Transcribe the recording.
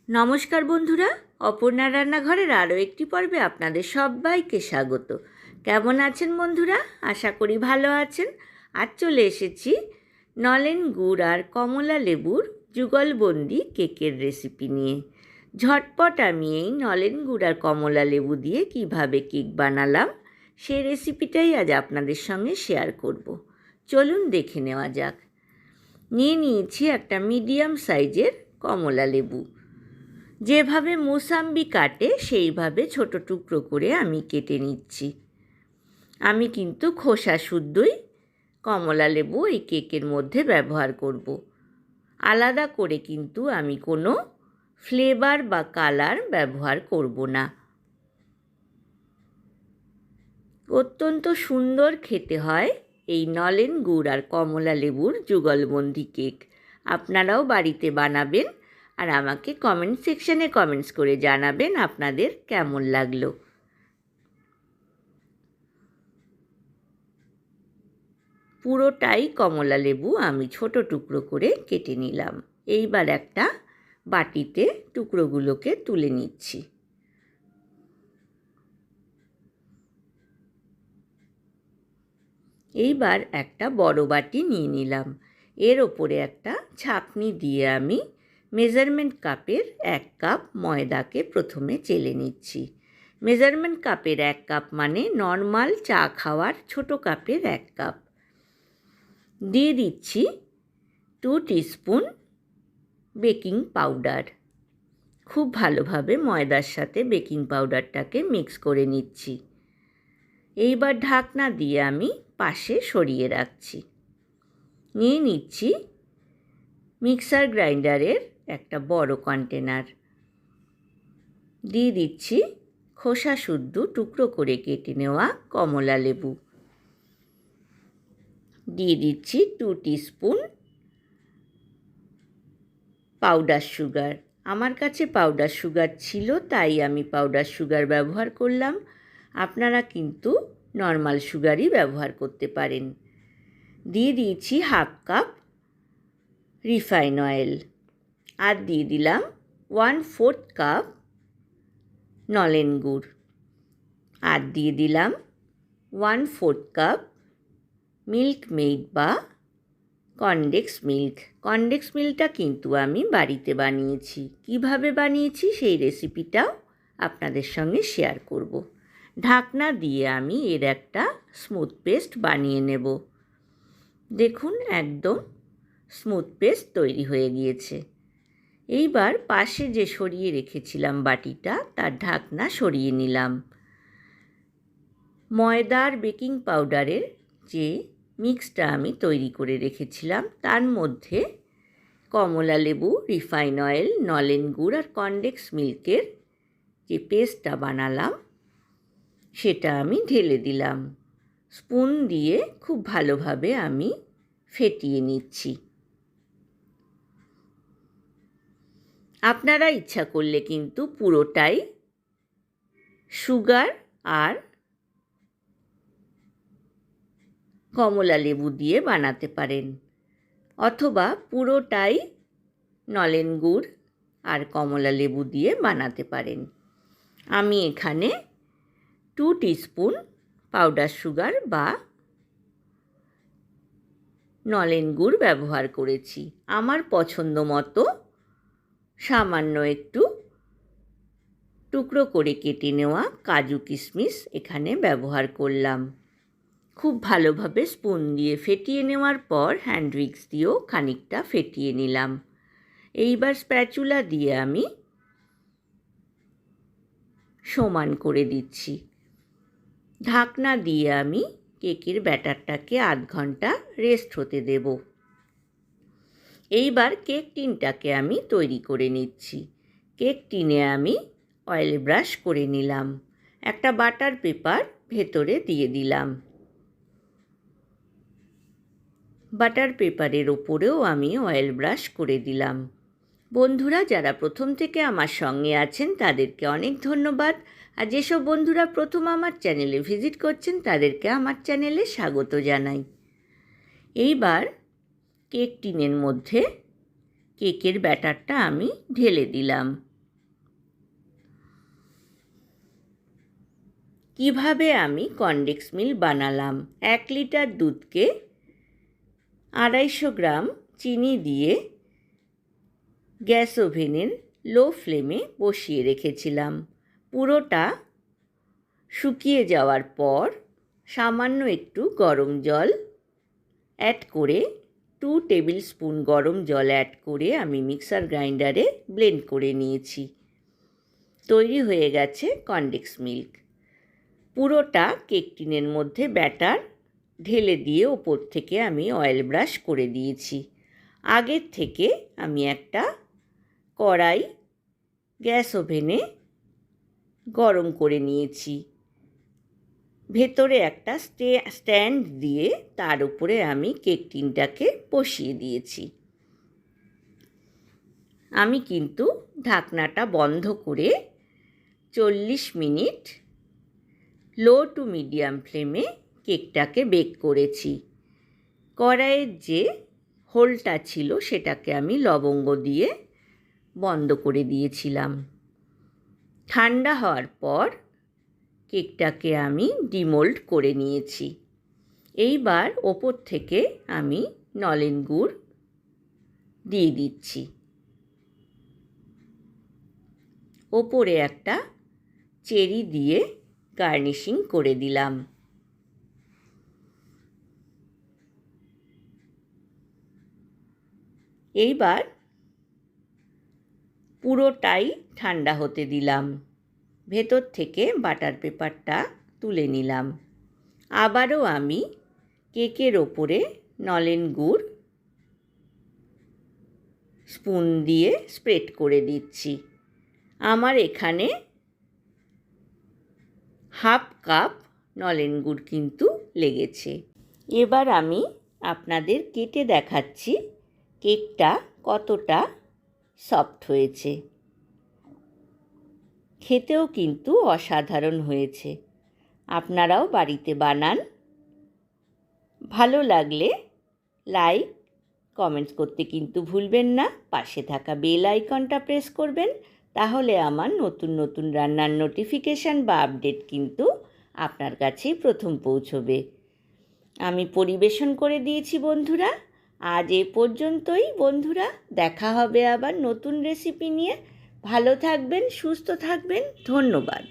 নমস্কার বন্ধুরা, অপর্ণা রান্নাঘরের আরও একটি পর্বে আপনাদের সবাইকে স্বাগত। কেমন আছেন বন্ধুরা? আশা করি ভালো আছেন। আজ চলে এসেছি নলেন গুড় আর কমলা লেবুর যুগলবন্দি কেকের রেসিপি নিয়ে। ঝটপট আমি এই নলেন গুড় আর কমলা লেবু দিয়ে কিভাবে কেক বানালাম সেই রেসিপিটাই আজ আপনাদের সঙ্গে শেয়ার করব। চলুন দেখে নেওয়া যাক। নিয়েছি একটা মিডিয়াম সাইজের কমলা লেবু। যেভাবে মোসাম্বি কাটে সেইভাবে ছোট টুকরো করে আমি কেটে নিচ্ছি। আমি কিন্তু খোসা শুদ্ধই কমলা লেবু এই কেকের মধ্যে ব্যবহার করব। আলাদা করে কিন্তু আমি কোনো ফ্লেভার বা কালার ব্যবহার করব না। অত্যন্ত সুন্দর খেতে হয় এই নলেন গুড় আর কমলা লেবুর যুগলবন্দি কেক। আপনারাও বাড়িতে বানাবেন আর আমাকে কমেন্ট সেকশানে কমেন্টস করে জানাবেন আপনাদের কেমন লাগলো। পুরোটাই কমলা লেবু আমি ছোট টুকরো করে কেটে নিলাম। এইবার একটা বাটিতে টুকরোগুলোকে তুলে নিচ্ছি। এইবার একটা বড় বাটি নিয়ে নিলাম। এর ওপরে একটা ছাঁকনি দিয়ে আমি মেজারমেন্ট কাপের 1 কাপ ময়দাকে প্রথমে চেলে নিচ্ছি। মেজারমেন্ট কাপের 1 কাপ মানে নর্মাল চা খাওয়ার ছোট কাপের 1 কাপ। দিয়ে দিচ্ছি 2 টিস্পুন বেকিং পাউডার। খুব ভালোভাবে ময়দার সাথে বেকিং পাউডারটাকে মিক্স করে নিচ্ছি। এইবার ঢাকনা দিয়ে আমি পাশে সরিয়ে রাখছি। নিয়ে নিচ্ছি মিক্সার গ্রাইন্ডারের একটা বড় কন্টেনার। দিয়ে দিচ্ছি খোসা শুদ্ধ টুকরো করে কেটে নেওয়া কমলা লেবু। দিয়ে দিচ্ছি 2 টিস্পুন পাউডার সুগার। আমার কাছে পাউডার সুগার ছিল তাই আমি পাউডার সুগার ব্যবহার করলাম। আপনারা কিন্তু নর্মাল সুগারই ব্যবহার করতে পারেন। দিয়ে দিয়েছি 1/2 কাপ রিফাইন অয়েল। আর দিয়ে দিলাম 1/4 কাপ নলেন গুড়। আর দিয়ে দিলাম 1/4 কাপ মিল্ক মেড বা কনডেন্স মিল্ক। কনডেন্স মিল্কটা কিন্তু আমি বাড়িতে বানিয়েছি। কিভাবে বানিয়েছি সেই রেসিপিটাও আপনাদের সঙ্গে শেয়ার করব। ঢাকনা দিয়ে আমি এর একটা স্মুথ পেস্ট বানিয়ে নেব। দেখুন একদম স্মুথ পেস্ট তৈরি হয়ে গিয়েছে। এইবার পাশে যে সরিয়ে রেখেছিলাম বাটিটা তার ঢাকনা সরিয়ে নিলাম। ময়দার বেকিং পাউডারের যে মিক্সটা আমি তৈরি করে রেখেছিলাম তার মধ্যে কমলা লেবু, রিফাইন অয়েল, নলেন গুড় আর কনডেন্স মিল্কের যে পেস্টটা বানালাম সেটা আমি ঢেলে দিলাম। স্পুন দিয়ে খুব ভালোভাবে আমি ফেটিয়ে নিচ্ছি। আপনারা ইচ্ছা করলে কিন্তু পুরোটাই সুগার আর কমলা লেবু দিয়ে বানাতে পারেন, অথবা পুরোটাই নলেন গুড় আর কমলা লেবু দিয়ে বানাতে পারেন। আমি এখানে 2 টিস্পুন পাউডার সুগার বা নলেন গুড় ব্যবহার করেছি। আমার পছন্দ মতো সামান্য একটু টুকরো করে কেটে নেওয়া কাজু কিশমিশ এখানে ব্যবহার করলাম। খুব ভালোভাবে স্পুন দিয়ে ফেটিয়ে নেওয়ার পর হ্যান্ড উইক্স দিয়েও খানিকটা ফেটিয়ে নিলাম। এইবার স্প্যাচুলা দিয়ে আমি সমান করে দিচ্ছি। ঢাকনা দিয়ে আমি কেকের ব্যাটারটাকে 1/2 ঘন্টা রেস্ট হতে দেব। এইবার কেক টিনটাকে আমি তৈরি করে নিচ্ছি। কেক টিনে আমি অয়েল ব্রাশ করে নিলাম। একটা বাটার পেপার ভেতরে দিয়ে দিলাম। বাটার পেপারের ওপরেও আমি অয়েল ব্রাশ করে দিলাম। বন্ধুরা যারা প্রথম থেকে আমার সঙ্গে আছেন তাদেরকে অনেক ধন্যবাদ। আর যেসব বন্ধুরা প্রথম আমার চ্যানেলে ভিজিট করছেন তাদেরকে আমার চ্যানেলে স্বাগত জানাই। এইবার কেক টিনের মধ্যে কেকের ব্যাটারটা আমি ঢেলে দিলাম। কিভাবে আমি কনডেন্স মিল্ক বানালাম। 1 লিটার দুধকে 250 গ্রাম চিনি দিয়ে গ্যাস ওভেনের লো ফ্লেমে বসিয়ে রেখেছিলাম। পুরোটা শুকিয়ে যাওয়ার পর সামান্য একটু গরম জল অ্যাড করে 2 টেবিল স্পুন গরম জল অ্যাড করে আমি মিক্সার গ্রাইন্ডারে ব্লেন্ড করে নিয়েছি। তৈরি হয়ে গেছে কনডেন্স মিল্ক। পুরোটা কেক টিনের মধ্যে ব্যাটার ঢেলে দিয়ে ওপর থেকে আমি অয়েল ব্রাশ করে দিয়েছি। আগের থেকে আমি একটা কড়াই গ্যাস ওভেনে গরম করে নিয়েছি। ভেতরে একটা স্ট্যান্ড দিয়ে তার উপরে আমি কেক টিনটাকে বসিয়ে দিয়েছি। আমি কিন্তু ঢাকনাটা বন্ধ করে 40 মিনিট লো টু মিডিয়াম ফ্লেমে কেকটাকে বেক করেছি। কড়াইয়ের যে হোলটা ছিল সেটাকে আমি লবঙ্গ দিয়ে বন্ধ করে দিয়েছিলাম। ঠান্ডা হওয়ার পর কেকটাকে আমি ডিমোল্ড করে নিয়েছি। এইবার ওপর থেকে আমি নলেন গুড় দিয়ে দিচ্ছি। ওপরে একটা চেরি দিয়ে গার্নিশিং করে দিলাম। এইবার পুরোটাই ঠান্ডা হতে দিলাম। ভেতর থেকে বাটার পেপারটা তুলে নিলাম। আবারও আমি কেকের ওপরে নলেন গুড় স্পুন দিয়ে স্প্রেড করে দিচ্ছি। আমার এখানে হাফ কাপ নলেন গুড় কিন্তু লেগেছে। এবার আমি আপনাদের কেটে দেখাচ্ছি কেকটা কতটা সফট হয়েছে। খেতেও কিন্তু অসাধারণ হয়েছে। আপনারাও বাড়িতে বানান। ভালো লাগলে লাইক কমেন্টস করতে কিন্তু ভুলবেন না। পাশে থাকা বেল আইকনটা প্রেস করবেন, তাহলে আমার নতুন নতুন রান্নার নোটিফিকেশান বা আপডেট কিন্তু আপনার কাছেই প্রথম পৌঁছবে। আমি পরিবেশন করে দিয়েছি বন্ধুরা। আজ এ পর্যন্তই বন্ধুরা, দেখা হবে আবার নতুন রেসিপি নিয়ে। ভালো থাকবেন, সুস্থ থাকবেন। ধন্যবাদ।